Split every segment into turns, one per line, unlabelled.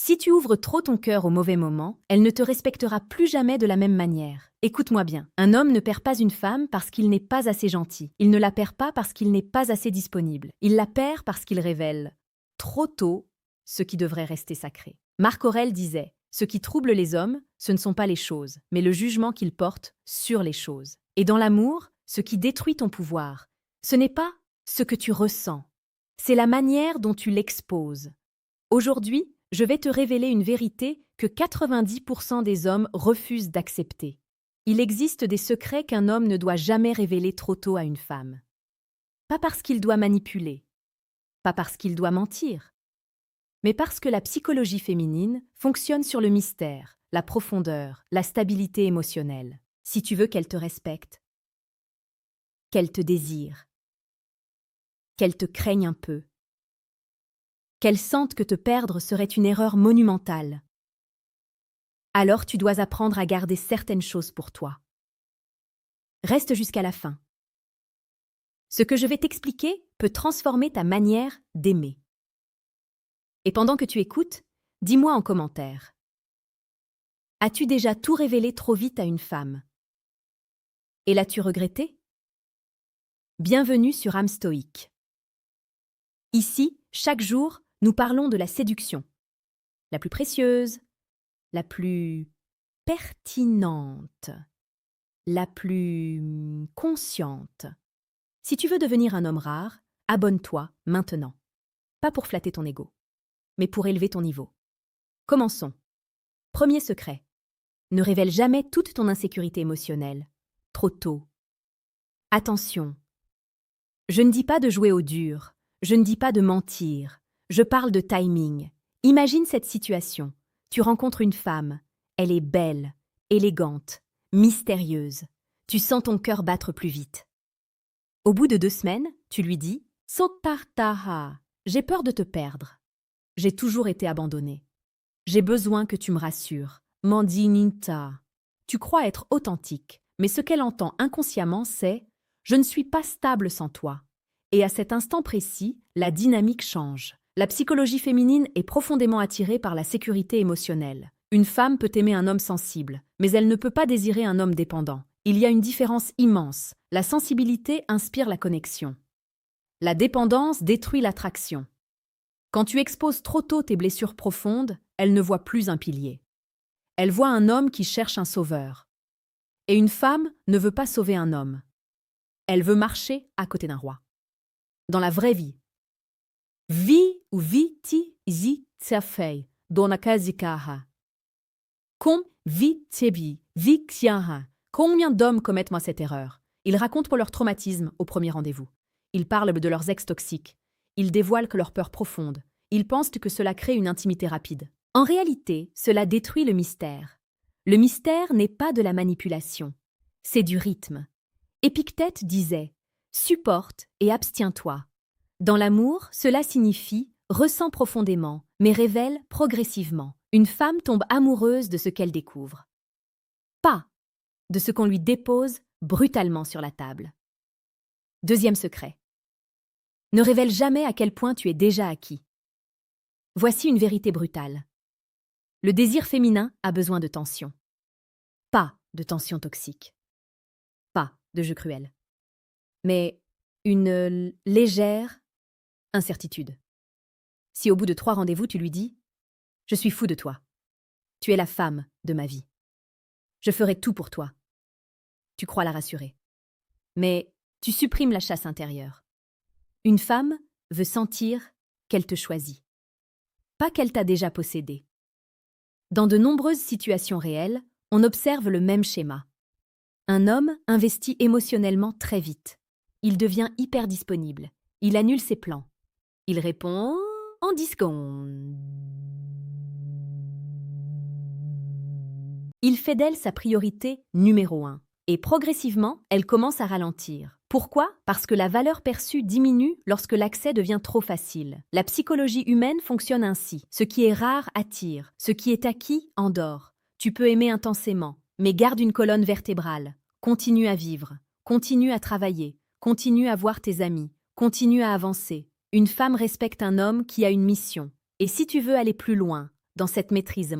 Si tu ouvres trop ton cœur au mauvais moment, elle ne te respectera plus jamais de la même manière. Écoute-moi bien, un homme ne perd pas une femme parce qu'il n'est pas assez gentil. Il ne la perd pas parce qu'il n'est pas assez disponible. Il la perd parce qu'il révèle trop tôt ce qui devrait rester sacré. Marc Aurèle disait « Ce qui trouble les hommes, ce ne sont pas les choses, mais le jugement qu'ils portent sur les choses. » Et dans l'amour, ce qui détruit ton pouvoir, ce n'est pas ce que tu ressens, c'est la manière dont tu l'exposes. Aujourd'hui, je vais te révéler une vérité que 90% des hommes refusent d'accepter. Il existe des secrets qu'un homme ne doit jamais révéler trop tôt à une femme. Pas parce qu'il doit manipuler, pas parce qu'il doit mentir, mais parce que la psychologie féminine fonctionne sur le mystère, la profondeur, la stabilité émotionnelle. Si tu veux qu'elle te respecte, qu'elle te désire, qu'elle te craigne un peu, qu'elle sente que te perdre serait une erreur monumentale, alors tu dois apprendre à garder certaines choses pour toi. Reste jusqu'à la fin. Ce que je vais t'expliquer peut transformer ta manière d'aimer. Et pendant que tu écoutes, dis-moi en commentaire. As-tu déjà tout révélé trop vite à une femme? Et l'as-tu regretté? Bienvenue sur âme stoïque. Ici, chaque jour, nous parlons de la séduction, la plus précieuse, la plus pertinente, la plus consciente. Si tu veux devenir un homme rare, abonne-toi maintenant. Pas pour flatter ton ego, mais pour élever ton niveau. Commençons. Premier secret. Ne révèle jamais toute ton insécurité émotionnelle. Trop tôt. Attention. Je ne dis pas de jouer au dur. Je ne dis pas de mentir. Je parle de timing. Imagine cette situation. Tu rencontres une femme. Elle est belle, élégante, mystérieuse. Tu sens ton cœur battre plus vite. Au bout de 2 semaines, tu lui dis « Sotartaha, j'ai peur de te perdre. J'ai toujours été abandonnée. J'ai besoin que tu me rassures. Mandininta. » Tu crois être authentique, mais ce qu'elle entend inconsciemment, c'est « Je ne suis pas stable sans toi. » Et à cet instant précis, la dynamique change. La psychologie féminine est profondément attirée par la sécurité émotionnelle. Une femme peut aimer un homme sensible, mais elle ne peut pas désirer un homme dépendant. Il y a une différence immense. La sensibilité inspire la connexion. La dépendance détruit l'attraction. Quand tu exposes trop tôt tes blessures profondes, elle ne voit plus un pilier. Elle voit un homme qui cherche un sauveur. Et une femme ne veut pas sauver un homme. Elle veut marcher à côté d'un roi. Dans la vraie vie, vi ou viti zi tsafei donakazikaha. Kom vi tsebi vi xiaha. Combien d'hommes commettent moi cette erreur? Ils racontent pour leur traumatisme au premier rendez-vous. Ils parlent de leurs ex toxiques. Ils dévoilent que leur peur profonde. Ils pensent que cela crée une intimité rapide. En réalité, cela détruit le mystère. Le mystère n'est pas de la manipulation. C'est du rythme. Épictète disait « Supporte et abstiens-toi ». Dans l'amour, cela signifie « Ressens profondément, mais révèle progressivement ». Une femme tombe amoureuse de ce qu'elle découvre. Pas de ce qu'on lui dépose brutalement sur la table. Deuxième secret. Ne révèle jamais à quel point tu es déjà acquis. Voici une vérité brutale. Le désir féminin a besoin de tension. Pas de tension toxique. Pas de jeu cruel. Mais une légère incertitude. Si au bout de 3 rendez-vous tu lui dis « Je suis fou de toi. Tu es la femme de ma vie. Je ferai tout pour toi. » Tu crois la rassurer. Mais tu supprimes la chasse intérieure. Une femme veut sentir qu'elle te choisit. Pas qu'elle t'a déjà possédé. Dans de nombreuses situations réelles, on observe le même schéma. Un homme investit émotionnellement très vite. Il devient hyper disponible. Il annule ses plans. Il répond en 10 secondes. Il fait d'elle sa priorité numéro 1. Et progressivement, elle commence à ralentir. Pourquoi? Parce que la valeur perçue diminue lorsque l'accès devient trop facile. La psychologie humaine fonctionne ainsi. Ce qui est rare attire, ce qui est acquis endort. Tu peux aimer intensément, mais garde une colonne vertébrale. Continue à vivre, continue à travailler, continue à voir tes amis, continue à avancer. Une femme respecte un homme qui a une mission. Et si tu veux aller plus loin, dans cette maîtrise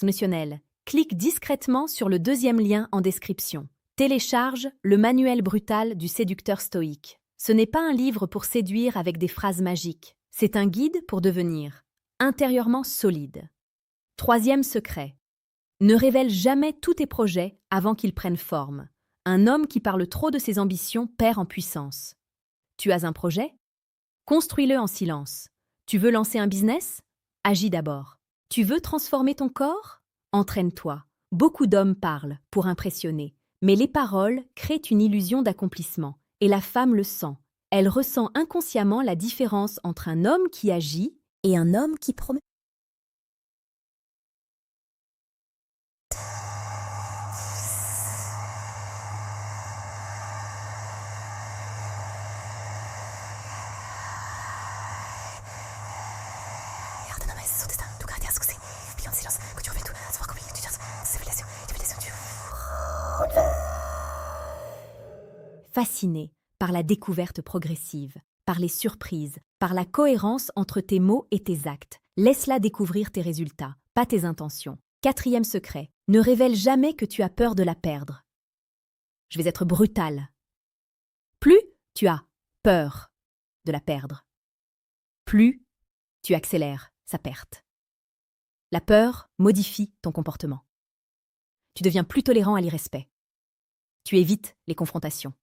notionnel. Clique discrètement sur le deuxième lien en description. Télécharge le manuel brutal du séducteur stoïque. Ce n'est pas un livre pour séduire avec des phrases magiques. C'est un guide pour devenir intérieurement solide. Troisième secret. Ne révèle jamais tous tes projets avant qu'ils prennent forme. Un homme qui parle trop de ses ambitions perd en puissance. Tu as un projet? Construis-le en silence. Tu veux lancer un business? Agis d'abord. Tu veux transformer ton corps? Entraîne-toi. Beaucoup d'hommes parlent pour impressionner, mais les paroles créent une illusion d'accomplissement, et la femme le sent. Elle ressent inconsciemment la différence entre un homme qui agit et un homme qui promet. Fasciné par la découverte progressive, par les surprises, par la cohérence entre tes mots et tes actes. Laisse-la découvrir tes résultats, pas tes intentions. Quatrième secret, ne révèle jamais que tu as peur de la perdre. Je vais être brutal. Plus tu as peur de la perdre, plus tu accélères sa perte. La peur modifie ton comportement. Tu deviens plus tolérant à l'irrespect. Tu évites les confrontations.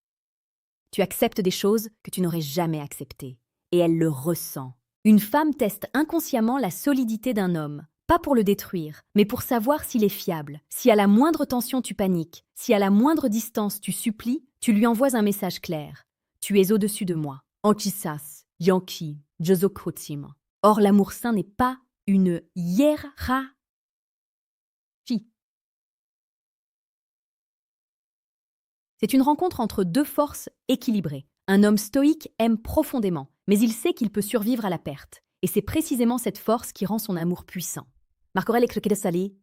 Tu acceptes des choses que tu n'aurais jamais acceptées. Et elle le ressent. Une femme teste inconsciemment la solidité d'un homme, pas pour le détruire, mais pour savoir s'il est fiable. Si à la moindre tension tu paniques, si à la moindre distance tu supplies, tu lui envoies un message clair. Tu es au-dessus de moi. Anchisas, Yankee, Jozokotim. Or, l'amour sain n'est pas une hiérarchie. C'est une rencontre entre deux forces équilibrées. Un homme stoïque aime profondément, mais il sait qu'il peut survivre à la perte. Et c'est précisément cette force qui rend son amour puissant. Marc Aurèle Sali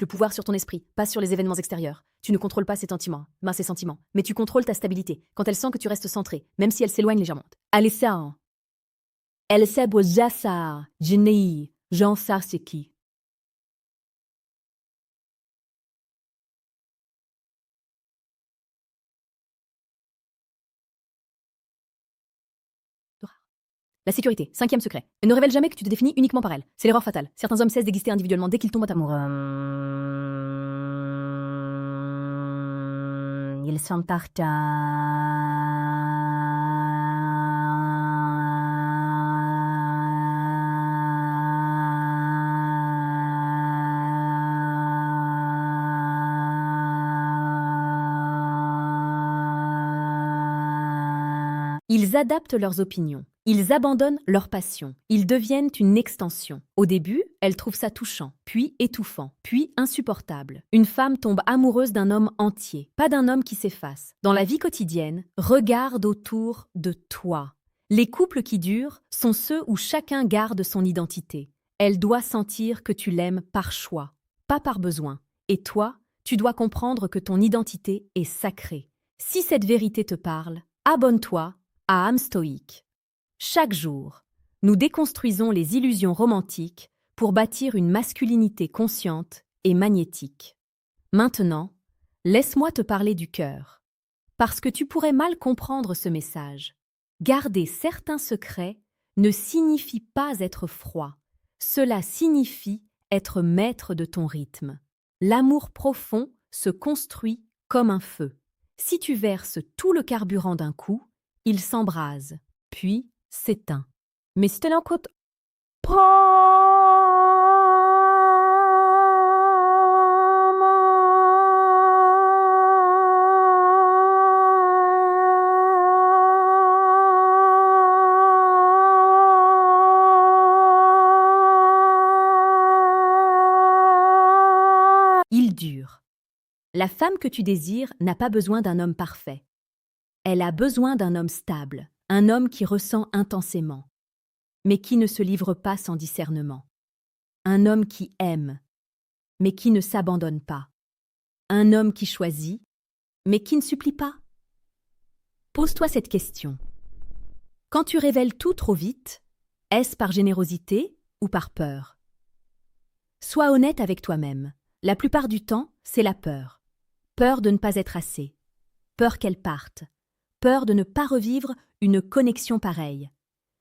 le pouvoir sur ton esprit, pas sur les événements extérieurs. Tu ne contrôles pas ses sentiments, mais tu contrôles ta stabilité, quand elle sent que tu restes centré, même si elle s'éloigne légèrement. Alessa, elle sait bojasa, jenei, Jean Sarseki. La sécurité, cinquième secret. Ne révèle jamais que tu te définis uniquement par elle. C'est l'erreur fatale. Certains hommes cessent d'exister individuellement dès qu'ils tombent amoureux. Ils sont Ils adaptent leurs opinions. Ils abandonnent leur passion. Ils deviennent une extension. Au début, elle trouve ça touchant, puis étouffant, puis insupportable. Une femme tombe amoureuse d'un homme entier, pas d'un homme qui s'efface. Dans la vie quotidienne, regarde autour de toi. Les couples qui durent sont ceux où chacun garde son identité. Elle doit sentir que tu l'aimes par choix, pas par besoin. Et toi, tu dois comprendre que ton identité est sacrée. Si cette vérité te parle, abonne-toi à âme stoïque. Chaque jour, nous déconstruisons les illusions romantiques pour bâtir une masculinité consciente et magnétique. Maintenant, laisse-moi te parler du cœur, parce que tu pourrais mal comprendre ce message. Garder certains secrets ne signifie pas être froid, cela signifie être maître de ton rythme. L'amour profond se construit comme un feu. Si tu verses tout le carburant d'un coup, il s'embrase, puis s'éteint. Mais si tu l'écoutes, il dure. La femme que tu désires n'a pas besoin d'un homme parfait. Elle a besoin d'un homme stable, un homme qui ressent intensément. mais qui ne se livre pas sans discernement. Un homme qui aime, mais qui ne s'abandonne pas. Un homme qui choisit, mais qui ne supplie pas. Pose-toi cette question. Quand tu révèles tout trop vite, est-ce par générosité ou par peur? Sois honnête avec toi-même. La plupart du temps, c'est la peur. Peur de ne pas être assez. Peur qu'elle parte. Peur de ne pas revivre une connexion pareille.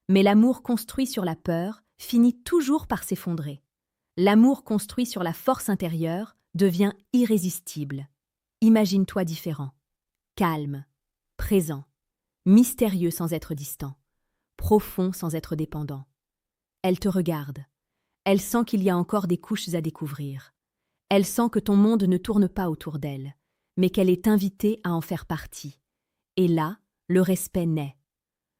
Mais l'amour construit sur la peur finit toujours par s'effondrer. L'amour construit sur la force intérieure devient irrésistible. Imagine-toi différent. Calme, présent, mystérieux sans être distant, profond sans être dépendant. Elle te regarde. Elle sent qu'il y a encore des couches à découvrir. Elle sent que ton monde ne tourne pas autour d'elle, mais qu'elle est invitée à en faire partie. Et là, le respect naît.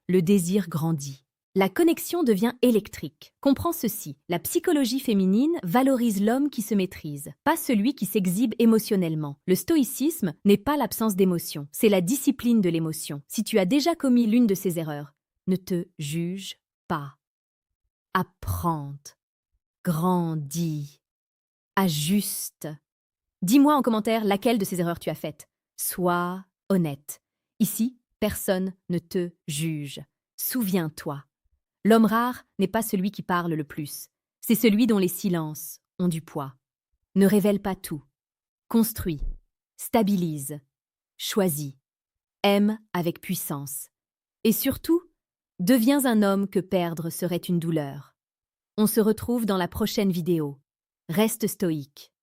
Le désir grandit. La connexion devient électrique. Comprends ceci, la psychologie féminine valorise l'homme qui se maîtrise, pas celui qui s'exhibe émotionnellement. Le stoïcisme n'est pas l'absence d'émotion, c'est la discipline de l'émotion. Si tu as déjà commis l'une de ces erreurs, ne te juge pas. Apprends, grandis, ajuste. Dis-moi en commentaire laquelle de ces erreurs tu as faites. Sois honnête. Ici, personne ne te juge. Souviens-toi. L'homme rare n'est pas celui qui parle le plus, c'est celui dont les silences ont du poids. Ne révèle pas tout. Construis, stabilise, choisis, aime avec puissance. Et surtout, deviens un homme que perdre serait une douleur. On se retrouve dans la prochaine vidéo. Reste stoïque.